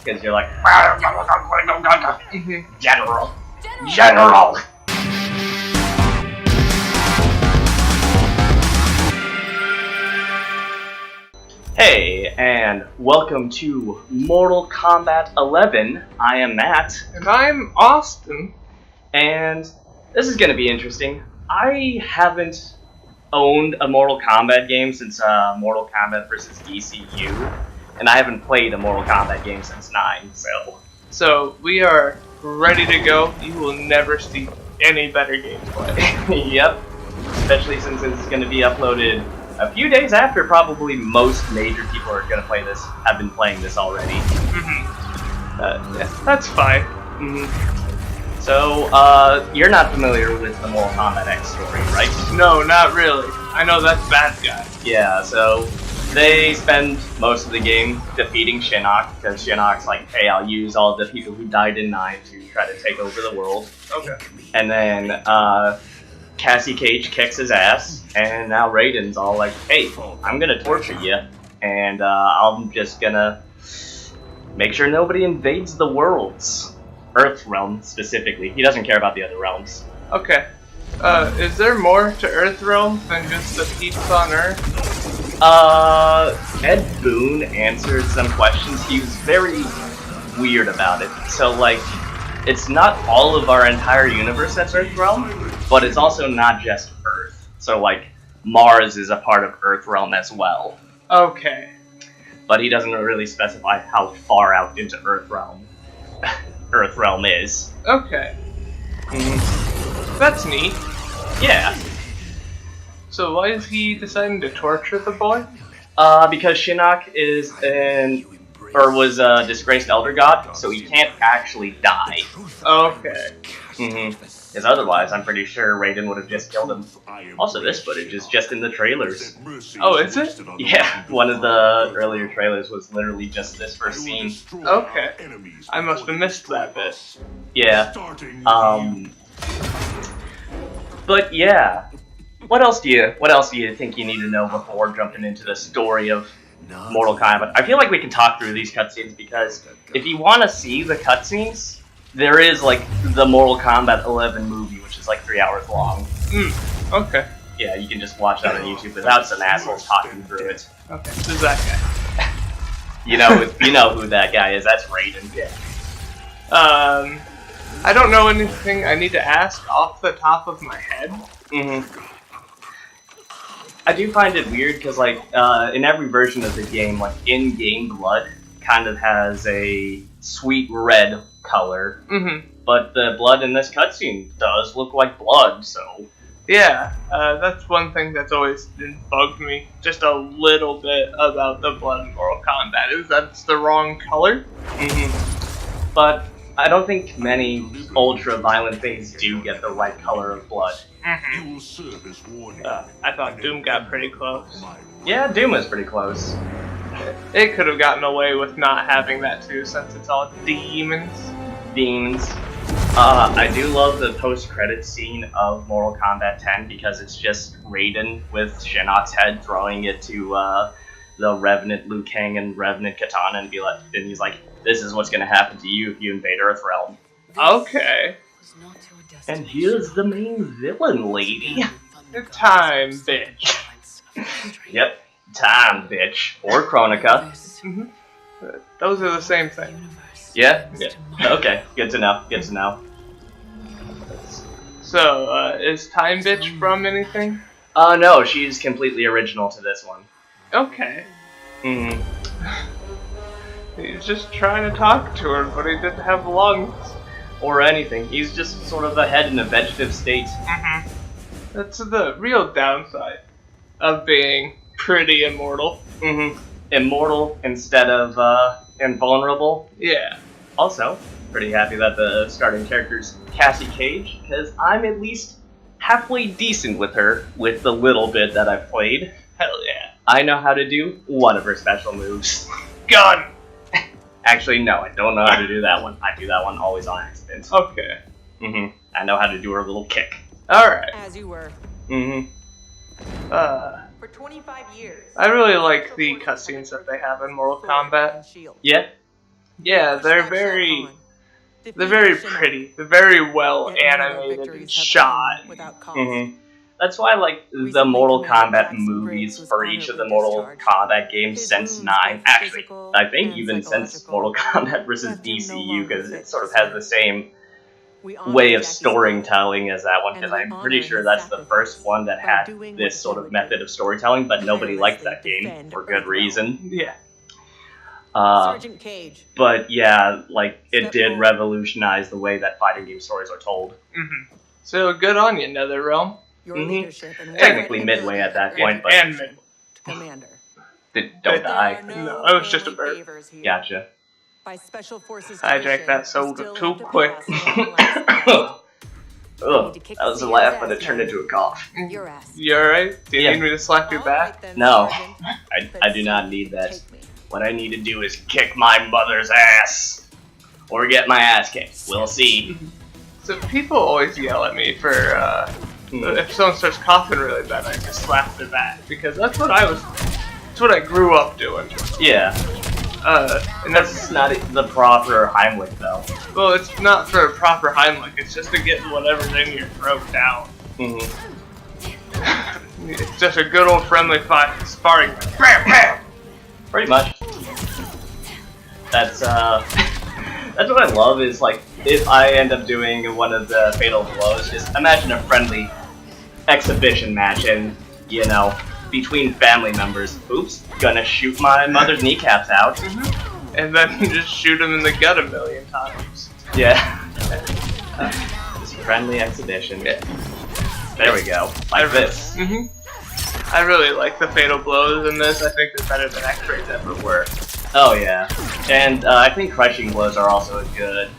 because you're like, General, General. Hey, and welcome to Mortal Kombat 11. I am Matt. And I'm Austin. And this is going to be interesting. I haven't owned a Mortal Kombat game since Mortal Kombat vs. DCU, and I haven't played a Mortal Kombat game since 9, So we are ready to go. You will never see any better gameplay. Yep. Especially since it's going to be uploaded a few days after probably most major people are going to play this, have been playing this already. Yeah, that's fine. So, you're not familiar with the Mortal Kombat X story, right? No, not really. I know that's bad guy. Yeah, so they spend most of the game defeating Shinnok, because Shinnok's like, hey, I'll use all the people who died in 9 to try to take over the world. Okay. And then, Cassie Cage kicks his ass, and now Raiden's all like, hey, I'm gonna torture you, and I'm just gonna make sure nobody invades the worlds. Earth realm, specifically. He doesn't care about the other realms. Okay. Is there more to Earthrealm than just the peeps on Earth? Ed Boon answered some questions. He was very weird about it. So, like, it's not all of our entire universe that's Earthrealm, but it's also not just Earth. So, like, Mars is a part of Earthrealm as well. Okay. But he doesn't really specify how far out into Earthrealm is. Okay. That's neat. Yeah. So why is he deciding to torture the boy? Because Shinnok was a disgraced Elder God, so he can't actually die. Okay. Because otherwise, I'm pretty sure Raiden would have just killed him. Also, this footage is just in the trailers. Oh, is it? Yeah, one of the earlier trailers was literally just this first scene. Okay. I must have missed that bit. Yeah. But yeah. What else do you think you need to know before jumping into the story of Mortal Kombat? I feel like we can talk through these cutscenes because if you want to see the cutscenes, there is like the Mortal Kombat 11 movie, which is like 3 hours long. Okay. Yeah, you can just watch that on YouTube without some assholes talking through it. Okay. Who's that guy? You know who that guy is. That's Raiden. Yeah. I don't know anything I need to ask off the top of my head. I do find it weird because, like, in every version of the game, like, in-game blood kind of has a sweet red color. But the blood in this cutscene does look like blood, so... Yeah, that's one thing that's always bugged me just a little bit about the blood in Mortal Kombat, is that it's the wrong color. But I don't think many ultra-violent things do get the right color of blood. I thought Doom got pretty close. Yeah, Doom was pretty close. It could have gotten away with not having that too, since it's all demons. I do love the post-credit scene of Mortal Kombat 10 because it's just Raiden with Shinnok's head throwing it to the Revenant Liu Kang and Revenant Kitana, and he's like, "This is what's gonna happen to you if you invade Earthrealm." Okay. And here's the main villain, lady. Time, bitch. Yep, time, bitch. Or Kronika. Those are the same thing. Yeah? Okay, good to know. So, is Time Bitch from anything? No, she's completely original to this one. Okay. He's just trying to talk to her, but he didn't have lungs. Or anything. He's just sort of a head in a vegetative state. That's the real downside of being pretty immortal. Immortal instead of invulnerable. Yeah. Also, pretty happy that the starting character's Cassie Cage, because I'm at least halfway decent with her with the little bit that I've played. Hell yeah. I know how to do one of her special moves. Gun! Actually, no, I don't know how to do that one. I do that one always on accident. Okay. I know how to do her little kick. Alright. As you were. For 25 years. I really like the cutscenes that they have in Mortal Kombat. Yeah. Yeah, they're very pretty. They're very well animated and shot. Hmm. That's why, like, the Mortal Kombat movies for each of the Mortal Kombat games since 9, actually, I think even since Mortal Kombat versus DCU, because it sort of has the same way of storytelling as that one, because I'm pretty sure that's the first one that had this sort of method of storytelling, but nobody liked that game for good reason. Yeah. But yeah, like, it did revolutionize the way that fighting game stories are told. Mm-hmm. So good on you, NetherRealm. Mm-hmm. Technically midway at that point, but and mid. Don't die. No, it was just a bird. Gotcha. Hijack that soda too quick. Ugh, that was a laugh, but it turned into a cough. You alright? Do you need me to slap your back? No, I do not need that. What I need to do is kick my mother's ass. Or get my ass kicked. We'll see. So people always yell at me for, if someone starts coughing really bad, I just slap their back. Because that's what I grew up doing. Yeah. And that's not the proper Heimlich, though. Well, it's not for a proper Heimlich, it's just to get whatever's in your throat down. Mm-hmm. It's just a good old friendly fight, sparring. Bam, bam! Pretty much. That's what I love is, like, if I end up doing one of the fatal blows, just imagine a friendly exhibition match and, you know, between family members. Oops, gonna shoot my mother's kneecaps out. Mm-hmm. And then just shoot him in the gut a million times. Yeah. Just friendly exhibition. Yeah. There we go. Like this. Mm-hmm. I really like the fatal blows in this. I think they're better than X-rays ever were. Oh yeah. And I think crushing blows are also a good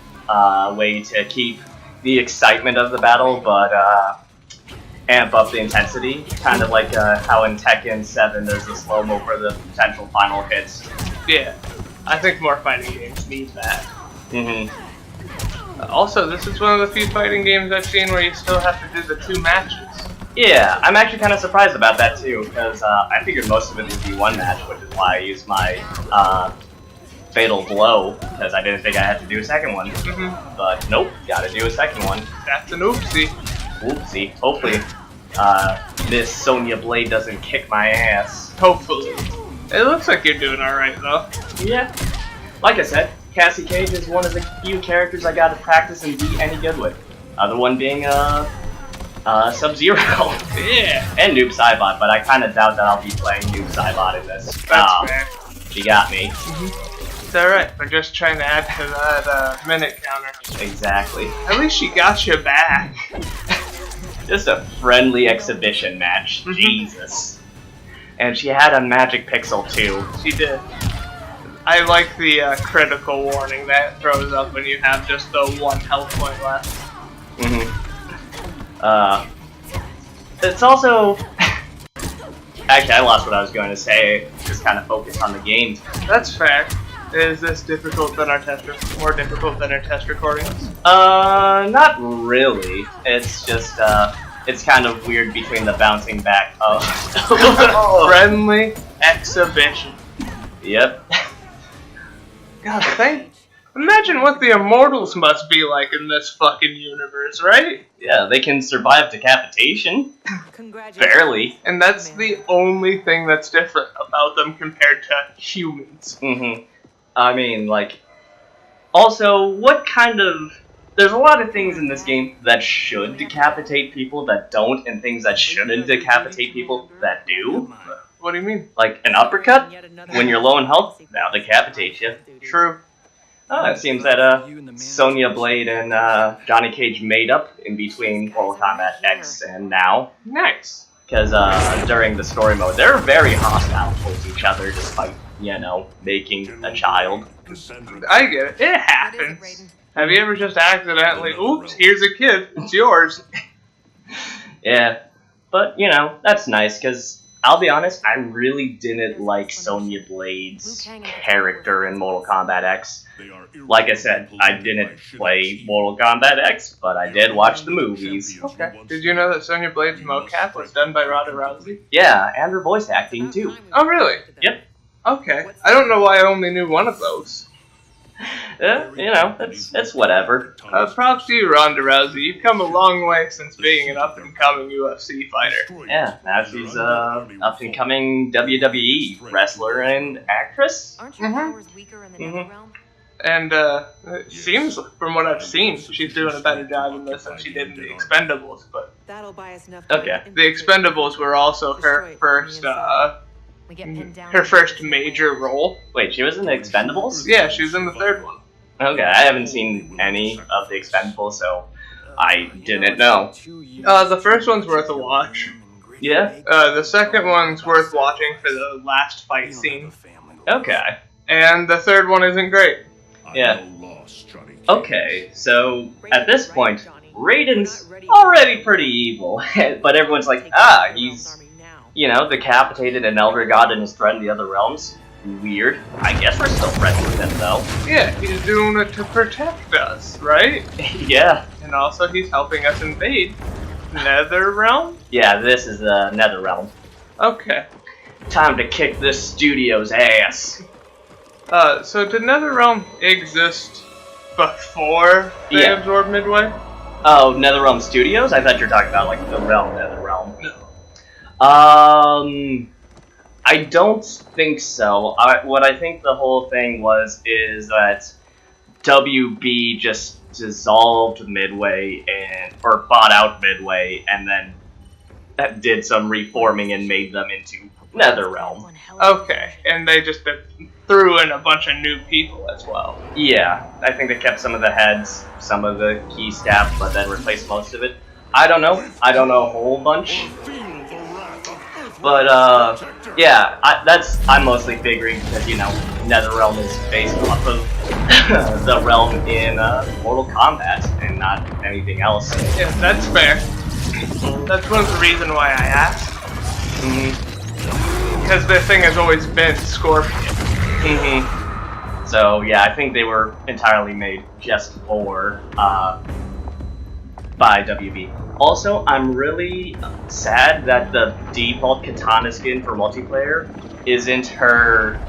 way to keep the excitement of the battle, but amp up the intensity, kind of like how in Tekken 7 there's the slow-mo for the potential final hits. Yeah, I think more fighting games need that. Mm-hmm. Also, this is one of the few fighting games I've seen where you still have to do the 2 matches. Yeah, I'm actually kind of surprised about that too, because I figured most of it would be 1 match, which is why I used my fatal blow, because I didn't think I had to do a second one. Mm-hmm. But nope, gotta do a second one. That's an oopsie. Oopsie. Hopefully, Miss Sonya Blade doesn't kick my ass. Hopefully. It looks like you're doing alright, though. Yeah. Like I said, Cassie Cage is one of the few characters I gotta practice and be any good with. Other one being, Sub-Zero. Yeah. And Noob Saibot, but I kind of doubt that I'll be playing Noob Saibot in this. That's fair. She got me. Mm-hmm. It's alright, we're just trying to add to that minute counter. Exactly. At least she got you back. Just a friendly exhibition match. Jesus. And she had a magic pixel too. She did. I like the critical warning that throws up when you have just the 1 health point left. Mm-hmm. It's also... Actually, I lost what I was going to say. Just kind of focused on the games. That's fair. Is this difficult than our more difficult than our test recordings? Not really. It's just, it's kind of weird between the bouncing back of... Friendly exhibition. Yep. God, imagine what the Immortals must be like in this fucking universe, right? Yeah, they can survive decapitation. Barely. And that's the only thing that's different about them compared to humans. Mm-hmm. I mean, like... Also, what kind of... There's a lot of things in this game that should decapitate people that don't, and things that shouldn't decapitate people that do. What do you mean? Like, an uppercut? When you're low in health, now decapitate you. True. It seems that Sonya Blade and Johnny Cage made up in between Mortal Kombat X and now. Nice. Because during the story mode, they're very hostile towards each other, despite, you know, making a child. I get it. It happens. Have you ever just accidentally, oops, here's a kid, it's yours. Yeah, but, you know, that's nice, because I'll be honest, I really didn't like Sonya Blade's character in Mortal Kombat X. Like I said, I didn't play Mortal Kombat X, but I did watch the movies. Okay. Did you know that Sonya Blade's mocap was done by Ronda Rousey? Yeah, and her voice acting, too. Oh, really? Yep. Okay. I don't know why I only knew one of those. You know, it's whatever. Props to you, Ronda Rousey. You've come a long way since being an up-and-coming UFC fighter. Yeah, now she's up-and-coming WWE wrestler and actress. Aren't your powers weaker in the Netherrealm? And it seems, from what I've seen, she's doing a better job in this than she did in the Expendables. But That'll buy us enough Okay. the Expendables were also her first major role. Wait, she was in the Expendables? Yeah, she was in the third one. Okay, I haven't seen any of the Expendables, so I didn't know. The first one's worth a watch. Yeah? The second one's worth watching for the last fight scene. Okay. And the third one isn't great. Yeah. Okay, so at this point, Raiden's already pretty evil, but everyone's like, he's, you know, decapitated an Elder God and has threatened the other realms. Weird. I guess we're still friends with him, though. Yeah, he's doing it to protect us, right? Yeah. And also he's helping us invade Netherrealm? Yeah, this is the Netherrealm. Okay. Time to kick this studio's ass. So did Netherrealm exist before they Yeah. absorbed Midway? Oh, Netherrealm Studios? I thought you were talking about, like, the realm Netherrealm. No. I don't think so. What I think the whole thing is that WB just dissolved Midway or bought out Midway, and then did some reforming and made them into Netherrealm. Okay, and they just threw in a bunch of new people as well. Yeah, I think they kept some of the heads, some of the key staff, but then replaced most of it. I don't know. I don't know a whole bunch. But, yeah, I'm mostly figuring because, you know, Netherrealm is based off of the realm in Mortal Kombat and not anything else. Yeah, that's fair. That's one of the reasons why I asked. Because their thing has always been Scorpion. So, yeah, I think they were entirely made just for, by WB. Also, I'm really sad that the default Katana skin for multiplayer isn't her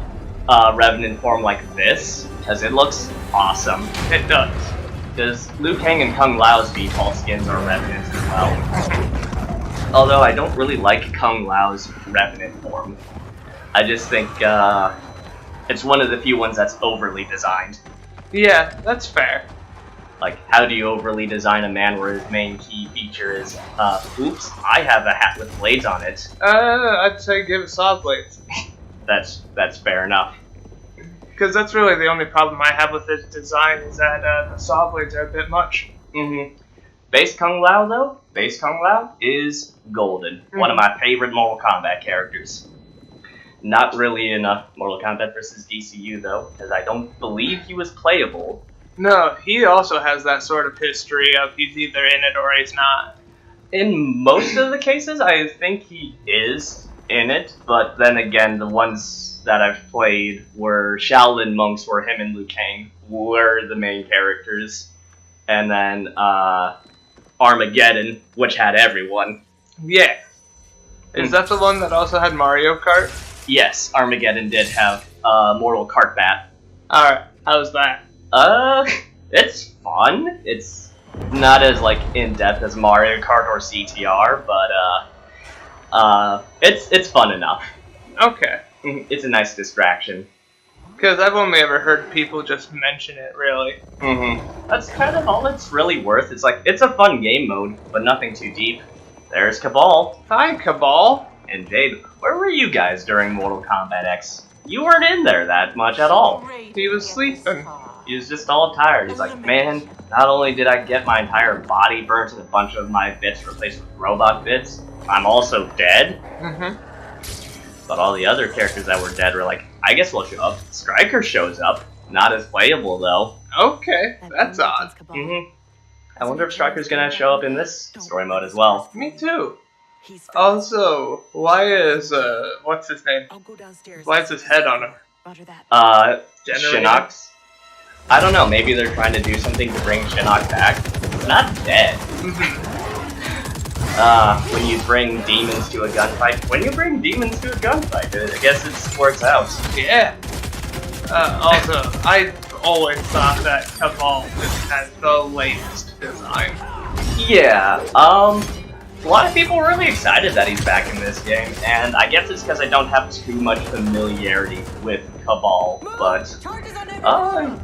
Revenant form like this, because it looks awesome. It does. Because Liu Kang and Kung Lao's default skins are Revenants as well. Although I don't really like Kung Lao's Revenant form. I just think it's one of the few ones that's overly designed. Yeah, that's fair. Like, how do you overly design a man where his main key feature is, oops, I have a hat with blades on it. I'd say give it saw blades. That's fair enough. Because that's really the only problem I have with this design is that the saw blades are a bit much. Base Kung Lao, though, Base Kung Lao is golden. One of my favorite Mortal Kombat characters. Not really in Mortal Kombat vs. DCU, though, because I don't believe he was playable. No, he also has that sort of history of he's either in it or he's not. In most of the cases, I think he is in it, but then again, the ones that I've played were Shaolin monks, where him and Liu Kang were the main characters, and then Armageddon, which had everyone. Yeah. Is that the one that also had Mario Kart? Yes, Armageddon did have Mortal Kombat. Alright, how's that? It's fun. It's not as, like, in-depth as Mario Kart or CTR, but, it's fun enough. Okay. It's a nice distraction. Because I've only ever heard people just mention it, really. That's kind of all it's really worth. It's like, it's a fun game mode, but nothing too deep. There's Cabal. Hi, Cabal. And Jade, where were you guys during Mortal Kombat X? You weren't in there that much at all. He was sleeping. He was just all tired. He's like, man, not only did I get my entire body burnt and a bunch of my bits replaced with robot bits, I'm also dead. But all the other characters that were dead were like, I guess we'll show up. Stryker shows up. Not as playable, though. Okay, that's odd. I wonder if Stryker's gonna show up in this story mode as well. Me too. Also, why is, what's his name? Why is his head on him? Shinnok. I don't know, maybe they're trying to do something to bring Shinnok back. He's not dead. When you bring demons to a gunfight. When you bring demons to a gunfight, I guess it works out. Yeah. Also, I always thought that Cabal just had the latest design. Yeah, a lot of people were really excited that he's back in this game, and I guess it's because I don't have too much familiarity with Cabal, but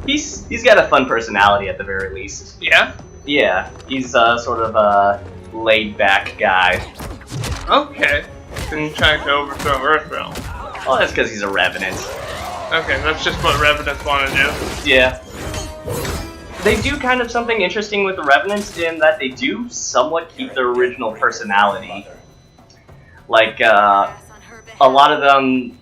he's got a fun personality at the very least. Yeah? Yeah, he's sort of a laid-back guy. Okay. Been trying to overthrow Earthrealm. Well, that's because he's a Revenant. Okay, that's just what Revenants want to do. Yeah. They do kind of something interesting with the Revenants in that they do somewhat keep their original personality. Like, a lot of them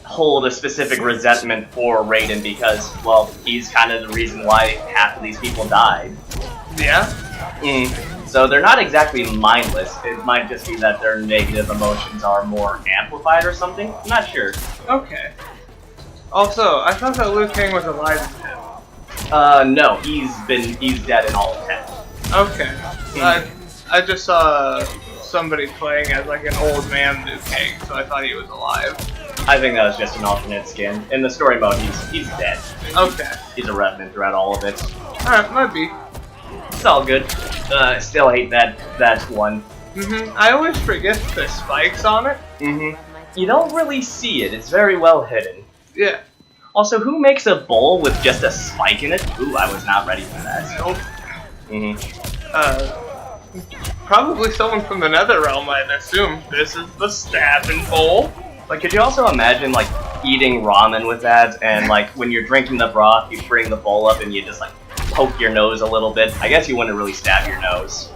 hold a specific resentment for Raiden because, well, he's kind of the reason why half of these people died. Yeah? So they're not exactly mindless. It might just be that their negative emotions are more amplified or something. I'm not sure. Okay. Also, I thought that Liu Kang was alive in 10. No, he's dead in all of 10. Okay. I just saw somebody playing as like an old man Liu Kang, so I thought he was alive. I think that was just an alternate skin. In the story mode, he's dead. Okay. He's a Revenant throughout all of it. Alright, might be. It's all good. Still hate that one. I always forget the spikes on it. You don't really see it. It's very well hidden. Yeah. Also, who makes a bowl with just a spike in it? Ooh, I was not ready for that. Nope. Probably someone from the Netherrealm, I'd assume. This is the stabbing bowl. Like, could you also imagine, like, eating ramen with that, and, like, when you're drinking the broth, you bring the bowl up and you just, like, poke your nose a little bit? I guess you wouldn't really stab your nose.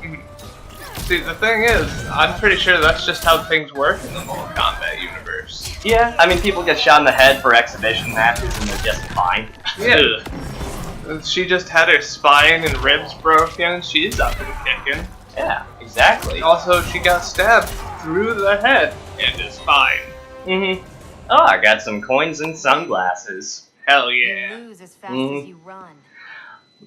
See, the thing is, I'm pretty sure that's just how things work in the Mortal Kombat universe. Yeah, I mean, people get shot in the head for exhibition matches and they're just fine. Yeah. She just had her spine and ribs broken, she's up and kicking. Yeah, exactly. Also, she got stabbed through the head and is fine. Oh, I got some coins and sunglasses. Hell You yeah. lose as fast as you run.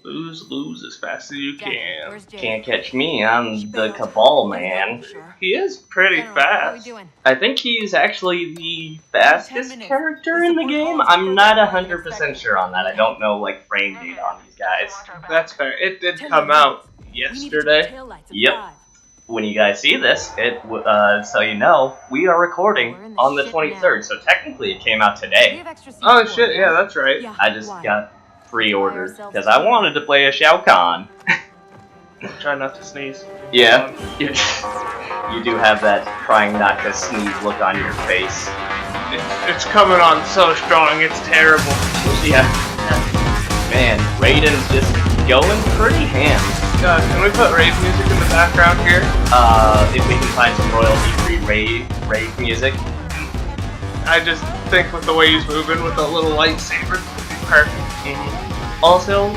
Lose as fast as you can. Where's Jake? Can't catch me, I'm the Cabal man. He is pretty General, how are we fast. doing? I think he's actually the fastest character in the game. I'm not 100% sure on that. I don't know, like, frame data on these guys. That's fair. It did come out yesterday. Yep. When you guys see this, so you know, we are recording on the 23rd, so technically it came out today. Oh shit, yeah, that's right. I just got pre-ordered because I wanted to play a Shao Kahn. Try not to sneeze. Yeah, you do have that trying not to sneeze look on your face. It's coming on so strong, it's terrible. Yeah. Man, Raiden's just going pretty ham. Can we put rave music in the background here? If we can find some royalty-free rave music. I just think with the way he's moving with a little lightsaber, it'd be perfect. Also,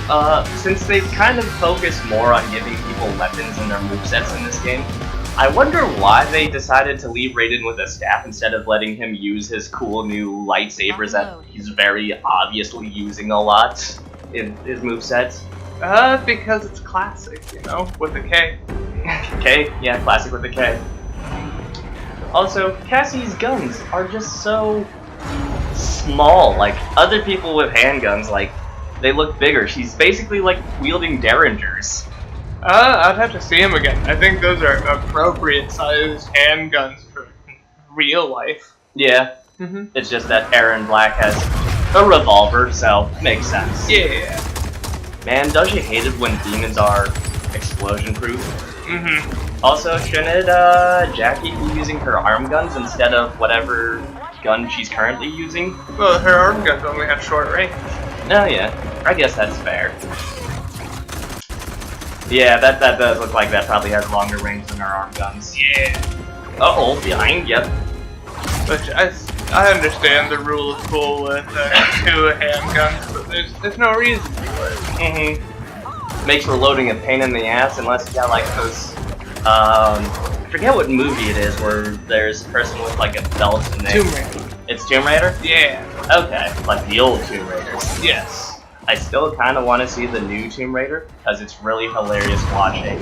since they've kind of focused more on giving people weapons in their movesets in this game, I wonder why they decided to leave Raiden with a staff instead of letting him use his cool new lightsabers that he's very obviously using a lot in his movesets. Because it's classic, you know, with a K. K? Yeah, classic with a K. Also, Cassie's guns are just so small. Like, other people with handguns, like, they look bigger. She's basically, like, wielding derringers. I'd have to see him again. I think those are appropriate sized handguns for real life. Yeah. It's just that Aaron Black has a revolver, so makes sense. Yeah. Man, don't you hate it when demons are explosion-proof? Also, shouldn't Jackie be using her arm guns instead of whatever gun she's currently using? Well, her arm guns only have short range. Oh yeah, I guess that's fair. Yeah, that does look like that probably has longer range than her arm guns. Yeah. Uh-oh, behind, yep. Which, I understand the rule of cool with 2 handguns, but there's no reason for it. Makes reloading a pain in the ass unless you got like those, I forget what movie it is where there's a person with like a belt and they... Tomb Raider. It's Tomb Raider? Yeah. Okay, like the old Tomb Raiders. Yes. I still kind of want to see the new Tomb Raider, because it's really hilarious watching,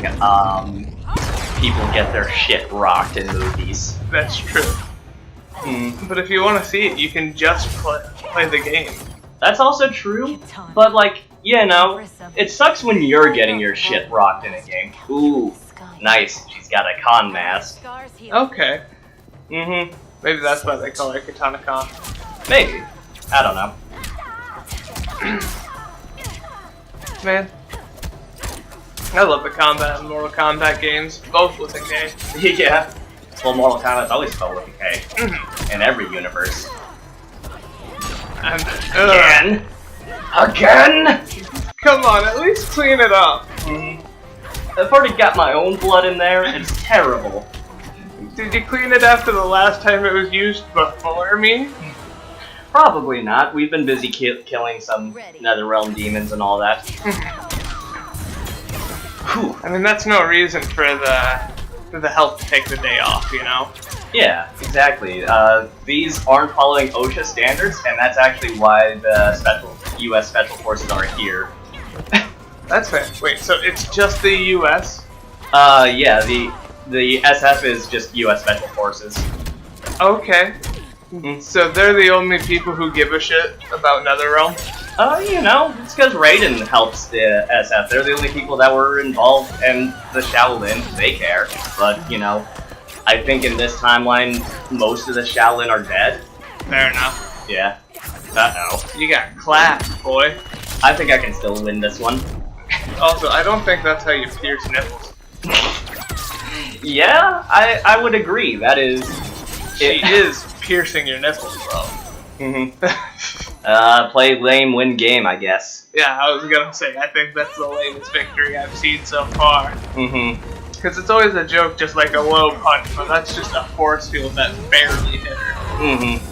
people get their shit rocked in movies. That's true. But if you want to see it, you can just play the game. That's also true, It's on. but like, you know, it sucks when you're getting your shit rocked in a game. Ooh, nice. She's got a con mask. Scars heal. Okay. Mm-hmm. Maybe that's why they call her Katana Con. Maybe. I don't know. Man. I love the combat in Mortal Kombat games. Both with a K. Yeah. Well, Mortal Kombat's always spelled with a K. In every universe. And, Again! Again! come on, at least clean it up. I've already got my own blood in there. It's terrible. Did you clean it after the last time it was used before me? Probably not. We've been busy killing some Netherrealm demons and all that. Whew. I mean, that's no reason for the health to take the day off, you know? Yeah, exactly. These aren't following OSHA standards, and that's actually why the U.S. Special Forces are here. That's fair. Wait, so it's just the U.S.? Yeah, the SF is just U.S. Special Forces. Okay. So they're the only people who give a shit about NetherRealm? You know, it's because Raiden helps the SF. They're the only people that were involved in the Shaolin. They care. But, you know, I think in this timeline, most of the Shaolin are dead. Fair enough. Yeah. Uh-oh. You got clapped, boy. I think I can still win this one. Also, I don't think that's how you pierce nipples. Yeah, I would agree. That is... She is piercing your nipples, bro. Mm-hmm. Play lame, win game, I guess. Yeah, I was gonna say, I think that's the lamest victory I've seen so far. Mm-hmm. Because it's always a joke, just like a low punch, but that's just a force field that barely hit her. Mm-hmm.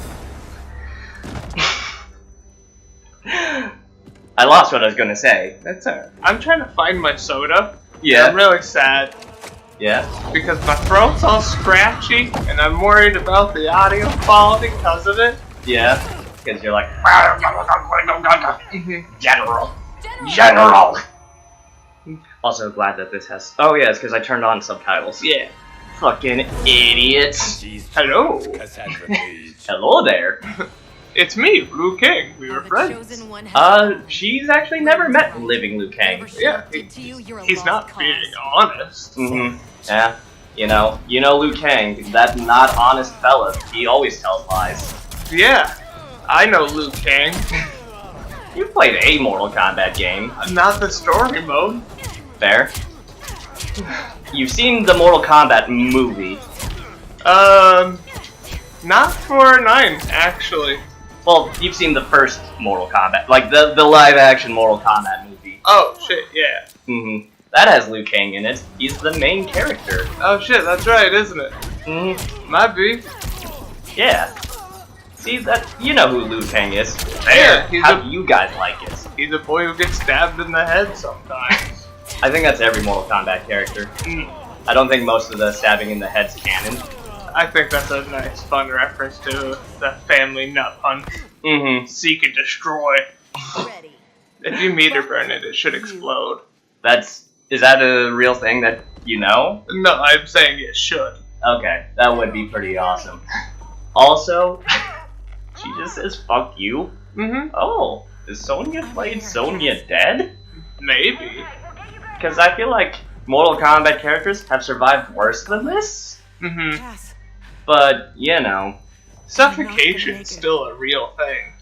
I lost what I was gonna say. That's alright. I'm trying to find my soda. Yeah. And I'm really sad. Yeah. Because my throat's all scratchy, and I'm worried about the audio quality because of it. Yeah. Because you're like... General. General! Also glad that this has... Oh yeah, it's because I turned on subtitles. Yeah. Fucking idiots. Hello. Hello there. It's me, Liu Kang. We were The friends. chosen one has She's actually never met living Liu Kang. never Yeah, showed it to you, you're a he's lost not being cause. honest. Mm-hmm. Yeah. You know Liu Kang, that not honest fella. He always tells lies. Yeah, I know Liu Kang. You've played a Mortal Kombat game. Not the story mode. Fair. You've seen the Mortal Kombat movie. Not for 9, actually. Well, you've seen the first Mortal Kombat, like the live-action Mortal Kombat movie. Oh, shit, yeah. Mm-hmm. That has Liu Kang in it. He's the main character. Oh, shit, that's right, isn't it? Mm-hmm. Might be. Yeah. See, that you know who Liu Kang is. There. Yeah, he's How a- do you guys like it? He's a boy who gets stabbed in the head sometimes. I think that's every Mortal Kombat character. I don't think most of the stabbing in the head's canon. I think that's a nice, fun reference to the family nut punch. Mm-hmm. Seek and destroy. Ready. If you meet or burn it, it should explode. Is that a real thing that you know? No, I'm saying it should. Okay, that would be pretty awesome. Also, she just says "fuck you." Mm-hmm. Oh, is Sonya played Sonya dead? Maybe. Because I feel like Mortal Kombat characters have survived worse than this. Mm-hmm. Yes. But you know, Suffocation's still a real thing.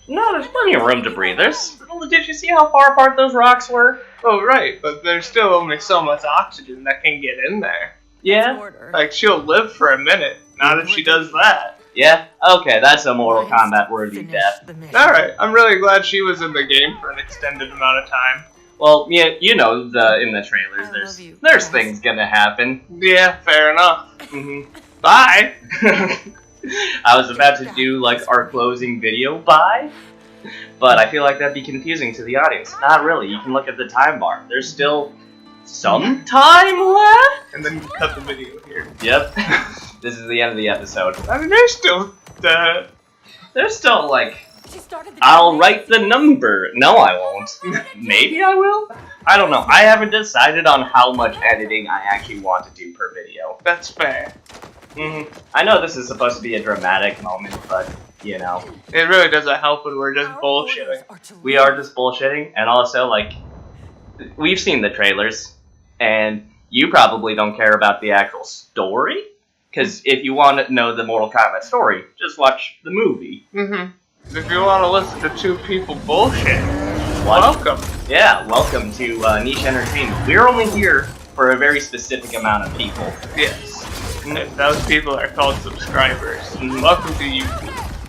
no, there's plenty of room to breathe. Did you see how far apart those rocks were? Oh, right, but there's still only so much oxygen that can get in there. Yeah. Order. Like, she'll live for a minute, not if she does that. Yeah. Okay, that's a Mortal Kombat worthy Finish death. the mission. Alright, I'm really glad she was in the game for an extended amount of time. Well, yeah, you know, in the trailers, I there's love you. there's things gonna happen. Yeah, fair enough. hmm Bye! I was about to do like our closing video bye, but I feel like that'd be confusing to the audience. Not really. You can look at the time bar. There's still some time left. And then you cut the video here. Yep. This is the end of the episode. I mean, there's still There's still like She started the I'll game. write the number. No, I won't. Maybe I will. I don't know. I haven't decided on how much editing I actually want to do per video. That's fair. I know this is supposed to be a dramatic moment, but you know. It really doesn't help when we're just bullshitting. We are just bullshitting, and also, like, we've seen the trailers, and you probably don't care about the actual story, because if you want to know the Mortal Kombat story, just watch the movie. If you want to listen to two people bullshit, welcome. Yeah, welcome to Niche Entertainment. We're only here for a very specific amount of people. Yes. And those people are called subscribers. Welcome to you.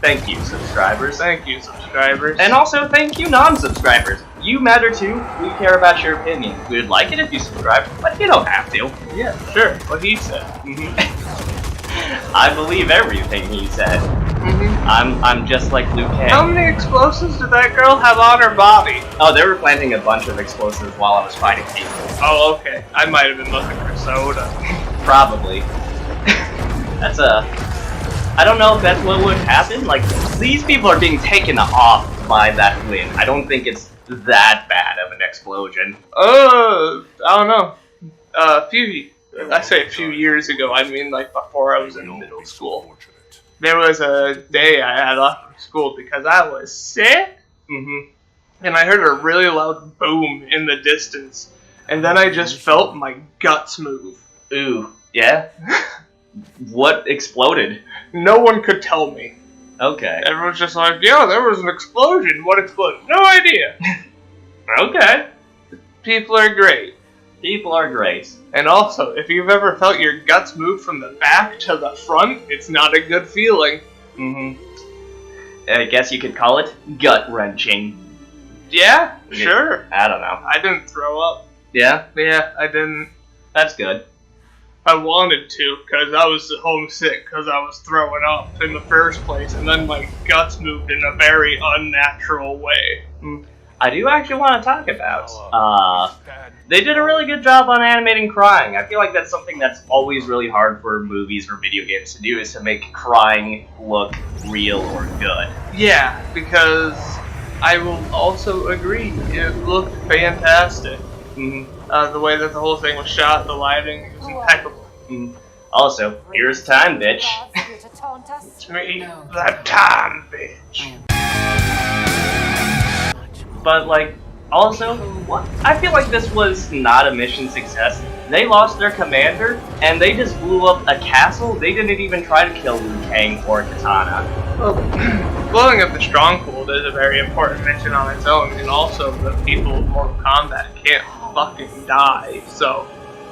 Thank you, subscribers. Thank you, subscribers. And also, thank you, non-subscribers. You matter too. We care about your opinion. We'd like it if you subscribe, but you don't have to. Yeah, sure. What he said. I believe everything he said. I'm just like Liu Kang. How many explosives did that girl have on her body? Oh, they were planting a bunch of explosives while I was fighting people. Oh, okay. I might have been looking for soda. Probably. That's I don't know if that's what would happen. Like, these people are being taken off by that wind. I don't think it's that bad of an explosion. I don't know. I say a few years ago, I mean like before I was in middle school. There was a day I had off from school because I was sick. And I heard a really loud boom in the distance. And then I just felt my guts move. Ooh, yeah? What exploded? No one could tell me. Okay. Everyone's just like, yeah, there was an explosion. What exploded? No idea. Okay. People are great. People are great. And also, if you've ever felt your guts move from the back to the front, it's not a good feeling. I guess you could call it gut-wrenching. Yeah, sure. I don't know. I didn't throw up. Yeah? Yeah, I didn't. That's good. I wanted to, because I was homesick, because I was throwing up in the first place, and then my guts moved in a very unnatural way. I do actually want to talk about, they did a really good job on animating crying. I feel like that's something that's always really hard for movies or video games to do, is to make crying look real or good. Yeah, because I will also agree, it looked fantastic. The way that the whole thing was shot, the lighting, was impeccable. Also, here's time, bitch. It's me, that time, bitch. But, like, also, I feel like this was not a mission success. They lost their commander, and they just blew up a castle. They didn't even try to kill Liu Kang or Katana. Well, blowing up the Stronghold is a very important mission on its own, and also the people of Mortal Kombat can't fucking die, so...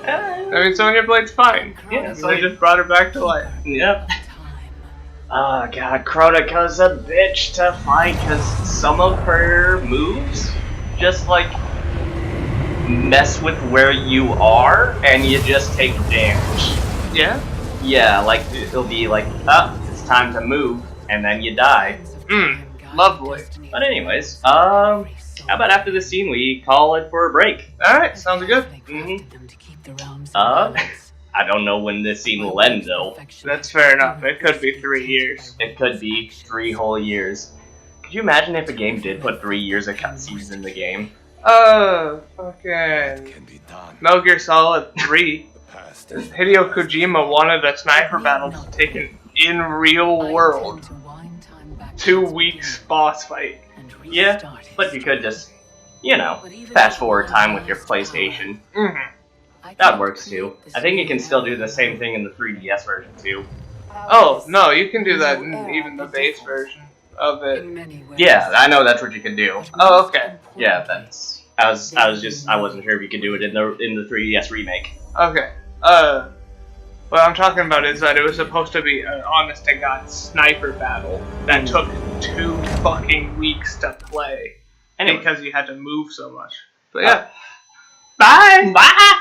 I mean, Sonya Blade's fine. Yeah, so I just brought her back to life. Yep. Oh god, Kronika's a bitch to fight, because some of her moves just, like, mess with where you are, and you just take damage. Yeah? Yeah, like, it'll be like, it's time to move, and then you die. Lovely. But anyways, how about after this scene we call it for a break? Alright, sounds good. I don't know when this scene will end, though. That's fair enough. It could be 3 years. It could be 3 whole years. Could you imagine if a game did put 3 years of cutscenes in the game? Fucking Metal Gear Solid 3. Hideo Kojima wanted a sniper battle taken in real world. 2 weeks boss fight. Yeah, but you could just, you know, fast forward time with your PlayStation. That works too. I think you can still do the same thing in the 3DS version too. Oh, no, you can do that in even the base version of it. Yeah, I know that's what you can do. Oh, okay. Yeah, that's... I wasn't sure if you could do it in the 3DS remake. Okay. What I'm talking about is that it was supposed to be an honest-to-God sniper battle that took 2 fucking weeks to play. Anyway. Because you had to move so much. But yeah. Bye! Bye!